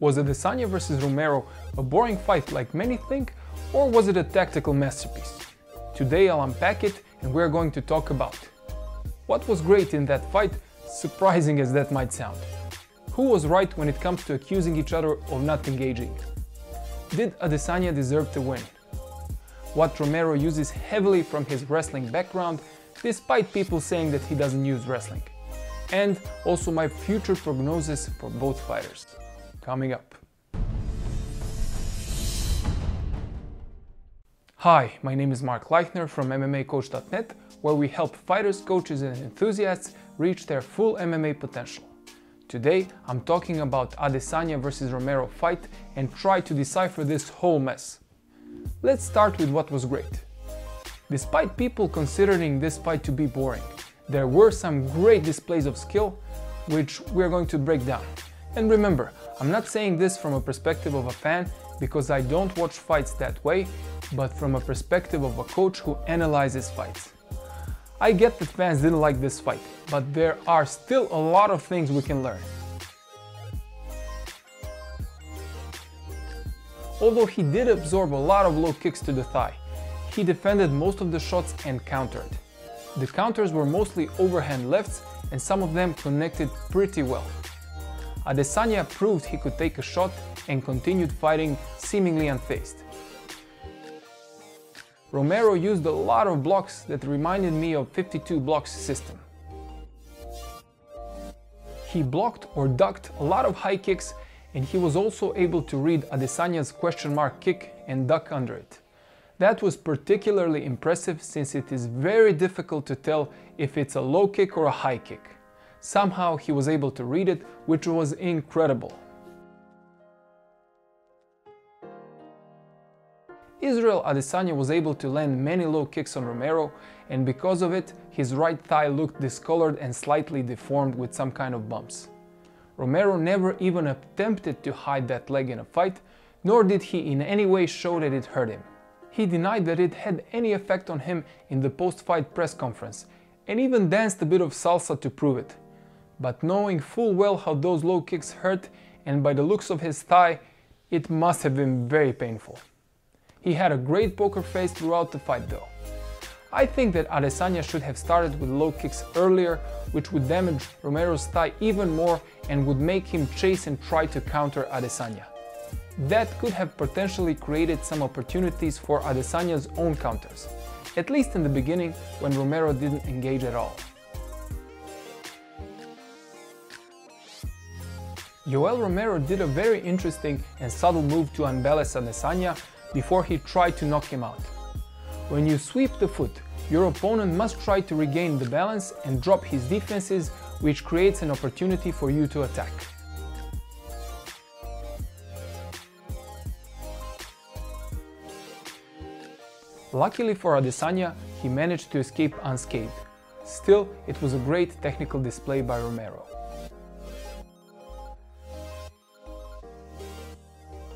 Was Adesanya vs Romero a boring fight like many think, or was it a tactical masterpiece? Today I'll unpack it and we're going to talk about what was great in that fight, surprising as that might sound. Who was right when it comes to accusing each other of not engaging? Did Adesanya deserve to win? What Romero uses heavily from his wrestling background, despite people saying that he doesn't use wrestling. And also my future prognosis for both fighters. Coming up. Hi, my name is Mark Leichner from MMAcoach.net, where we help fighters, coaches and enthusiasts reach their full MMA potential. Today I'm talking about Adesanya vs Romero fight and try to decipher this whole mess. Let's start with what was great. Despite people considering this fight to be boring, there were some great displays of skill, which we're going to break down. And remember, I'm not saying this from a perspective of a fan, because I don't watch fights that way, but from a perspective of a coach who analyzes fights. I get that fans didn't like this fight, but there are still a lot of things we can learn. Although he did absorb a lot of low kicks to the thigh, he defended most of the shots and countered. The counters were mostly overhand lefts and some of them connected pretty well. Adesanya proved he could take a shot and continued fighting seemingly unfazed. Romero used a lot of blocks that reminded me of 52 blocks system. He blocked or ducked a lot of high kicks, and he was also able to read Adesanya's question mark kick and duck under it. That was particularly impressive since it is very difficult to tell if it's a low kick or a high kick. Somehow he was able to read it, which was incredible. Israel Adesanya was able to land many low kicks on Romero, and because of it, his right thigh looked discolored and slightly deformed with some kind of bumps. Romero never even attempted to hide that leg in a fight, nor did he in any way show that it hurt him. He denied that it had any effect on him in the post-fight press conference, and even danced a bit of salsa to prove it. But knowing full well how those low kicks hurt, and by the looks of his thigh, it must have been very painful. He had a great poker face throughout the fight though. I think that Adesanya should have started with low kicks earlier, which would damage Romero's thigh even more and would make him chase and try to counter Adesanya. That could have potentially created some opportunities for Adesanya's own counters, at least in the beginning when Romero didn't engage at all. Yoel Romero did a very interesting and subtle move to unbalance Adesanya before he tried to knock him out. When you sweep the foot, your opponent must try to regain the balance and drop his defenses, which creates an opportunity for you to attack. Luckily for Adesanya, he managed to escape unscathed. Still, it was a great technical display by Romero.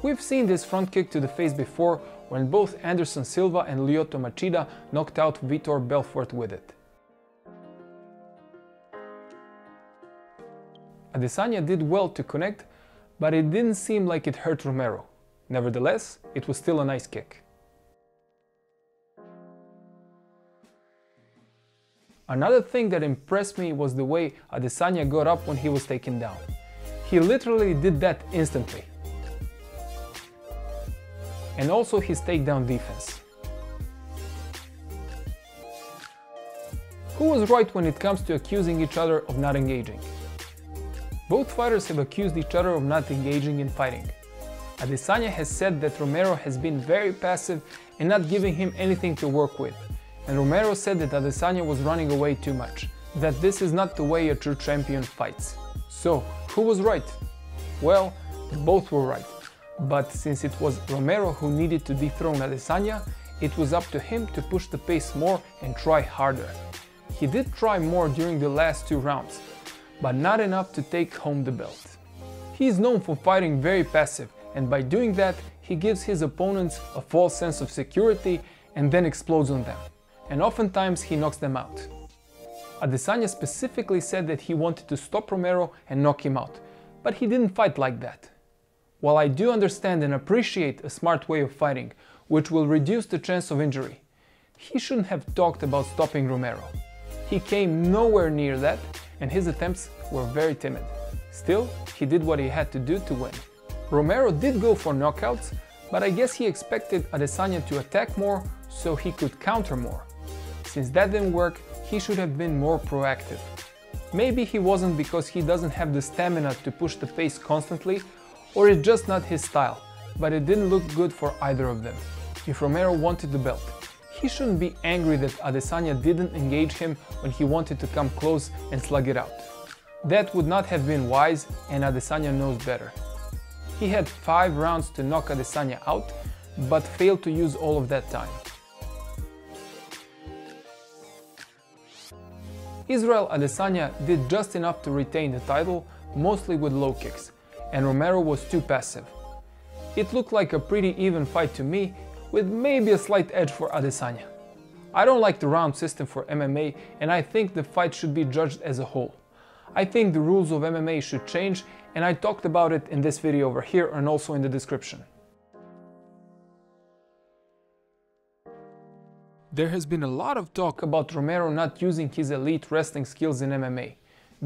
We've seen this front kick to the face before when both Anderson Silva and Lyoto Machida knocked out Vitor Belfort with it. Adesanya did well to connect, but it didn't seem like it hurt Romero. Nevertheless, it was still a nice kick. Another thing that impressed me was the way Adesanya got up when he was taken down. He literally did that instantly. And also his takedown defense. Who was right when it comes to accusing each other of not engaging? Both fighters have accused each other of not engaging in fighting. Adesanya has said that Romero has been very passive and not giving him anything to work with. And Romero said that Adesanya was running away too much, that this is not the way a true champion fights. So, who was right? Well, both were right. But since it was Romero who needed to dethrone Adesanya, it was up to him to push the pace more and try harder. He did try more during the last 2 rounds, but not enough to take home the belt. He is known for fighting very passive, and by doing that, he gives his opponents a false sense of security and then explodes on them. And oftentimes he knocks them out. Adesanya specifically said that he wanted to stop Romero and knock him out, but he didn't fight like that. While I do understand and appreciate a smart way of fighting, which will reduce the chance of injury, he shouldn't have talked about stopping Romero. He came nowhere near that, and his attempts were very timid. Still, he did what he had to do to win. Romero did go for knockouts, but I guess he expected Adesanya to attack more so he could counter more. Since that didn't work, he should have been more proactive. Maybe he wasn't because he doesn't have the stamina to push the pace constantly, or it's just not his style, but it didn't look good for either of them. If Romero wanted the belt, he shouldn't be angry that Adesanya didn't engage him when he wanted to come close and slug it out. That would not have been wise, and Adesanya knows better. He had 5 rounds to knock Adesanya out, but failed to use all of that time. Israel Adesanya did just enough to retain the title, mostly with low kicks, and Romero was too passive. It looked like a pretty even fight to me, with maybe a slight edge for Adesanya. I don't like the round system for MMA, and I think the fight should be judged as a whole. I think the rules of MMA should change, and I talked about it in this video over here and also in the description. There has been a lot of talk about Romero not using his elite wrestling skills in MMA,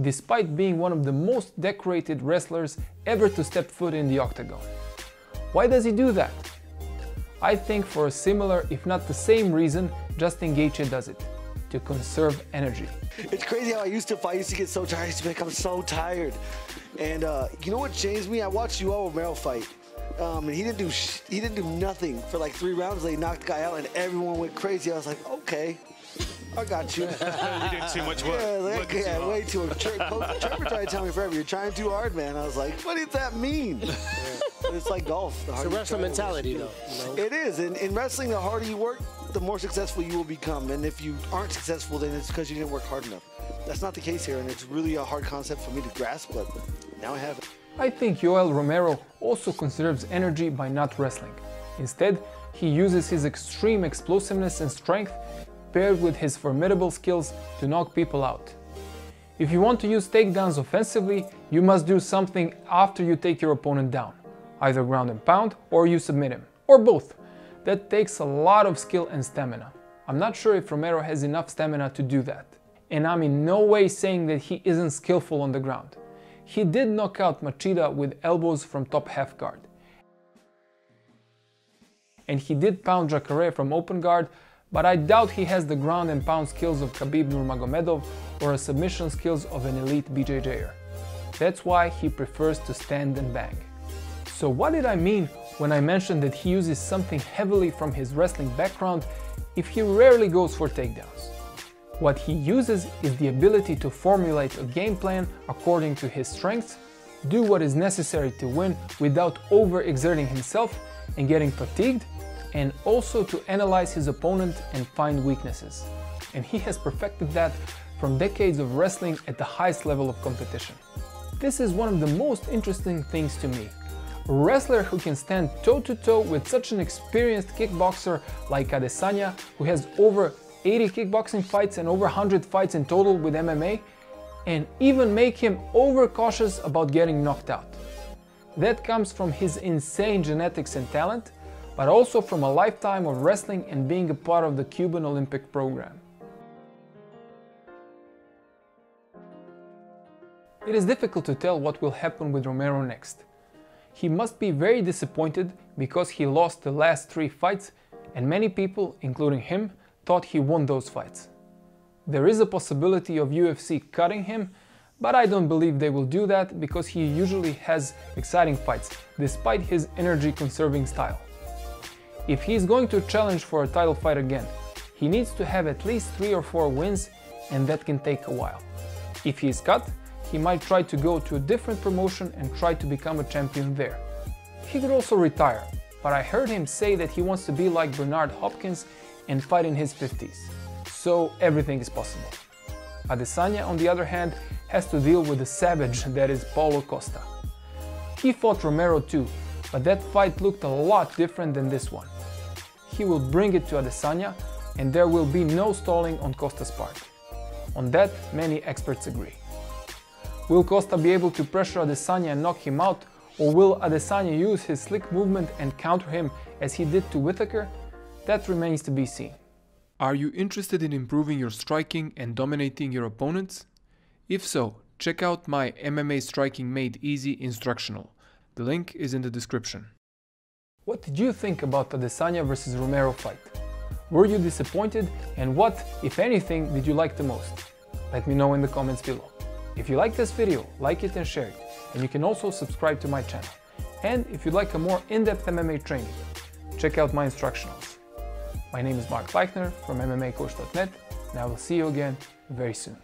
despite being one of the most decorated wrestlers ever to step foot in the octagon. Why does he do that? I think for a similar, if not the same reason, Justin Gaethje does it: to conserve energy. It's crazy how I used to fight. I used to get so tired. I used to be like, I'm so tired. And you know what changed me? I watched Yoel Romero fight. And he didn't do nothing for like 3 rounds. They knocked the guy out, and everyone went crazy. I was like, okay, I got you. You did too much work. Yeah, way too much. Trevor tried to tell me forever, you're trying too hard, man. I was like, what does that mean? But it's like golf. It's a wrestling mentality, though. You know? It is. In wrestling, the harder you work, the more successful you will become. And if you aren't successful, then it's because you didn't work hard enough. That's not the case here, and it's really a hard concept for me to grasp, but now I have it. I think Yoel Romero also conserves energy by not wrestling. Instead, he uses his extreme explosiveness and strength paired with his formidable skills to knock people out. If you want to use takedowns offensively, you must do something after you take your opponent down. Either ground and pound, or you submit him, or both. That takes a lot of skill and stamina. I'm not sure if Romero has enough stamina to do that. And I'm in no way saying that he isn't skillful on the ground. He did knock out Machida with elbows from top half guard. And he did pound Jacare from open guard, but I doubt he has the ground and pound skills of Khabib Nurmagomedov or a submission skills of an elite BJJer. That's why he prefers to stand and bang. So what did I mean when I mentioned that he uses something heavily from his wrestling background if he rarely goes for takedowns? What he uses is the ability to formulate a game plan according to his strengths, do what is necessary to win without overexerting himself and getting fatigued, and also to analyze his opponent and find weaknesses. And he has perfected that from decades of wrestling at the highest level of competition. This is one of the most interesting things to me. A wrestler who can stand toe-to-toe with such an experienced kickboxer like Adesanya, who has over 80 kickboxing fights and over 100 fights in total with MMA, and even make him overcautious about getting knocked out. That comes from his insane genetics and talent, but also from a lifetime of wrestling and being a part of the Cuban Olympic program. It is difficult to tell what will happen with Romero next. He must be very disappointed because he lost the last 3 fights, and many people, including him, thought he won those fights. There is a possibility of UFC cutting him, but I don't believe they will do that because he usually has exciting fights, despite his energy-conserving style. If he is going to challenge for a title fight again, he needs to have at least 3 or 4 wins, and that can take a while. If he is cut, he might try to go to a different promotion and try to become a champion there. He could also retire, but I heard him say that he wants to be like Bernard Hopkins and fight in his 50s. So everything is possible. Adesanya, on the other hand, has to deal with the savage that is Paulo Costa. He fought Romero too, but that fight looked a lot different than this one. He will bring it to Adesanya, and there will be no stalling on Costa's part. On that, many experts agree. Will Costa be able to pressure Adesanya and knock him out, Or will Adesanya use his slick movement and counter him as he did to Whittaker? That remains to be seen. Are you interested in improving your striking and dominating your opponents? If so, check out my MMA Striking Made Easy instructional. The link is in the description. What did you think about the Adesanya vs Romero fight? Were you disappointed, and what, if anything, did you like the most? Let me know in the comments below. If you like this video, like it and share it, and you can also subscribe to my channel. And if you'd like a more in-depth MMA training, check out my instructionals. My name is Mark Leichner from MMAcoach.net, and I will see you again very soon.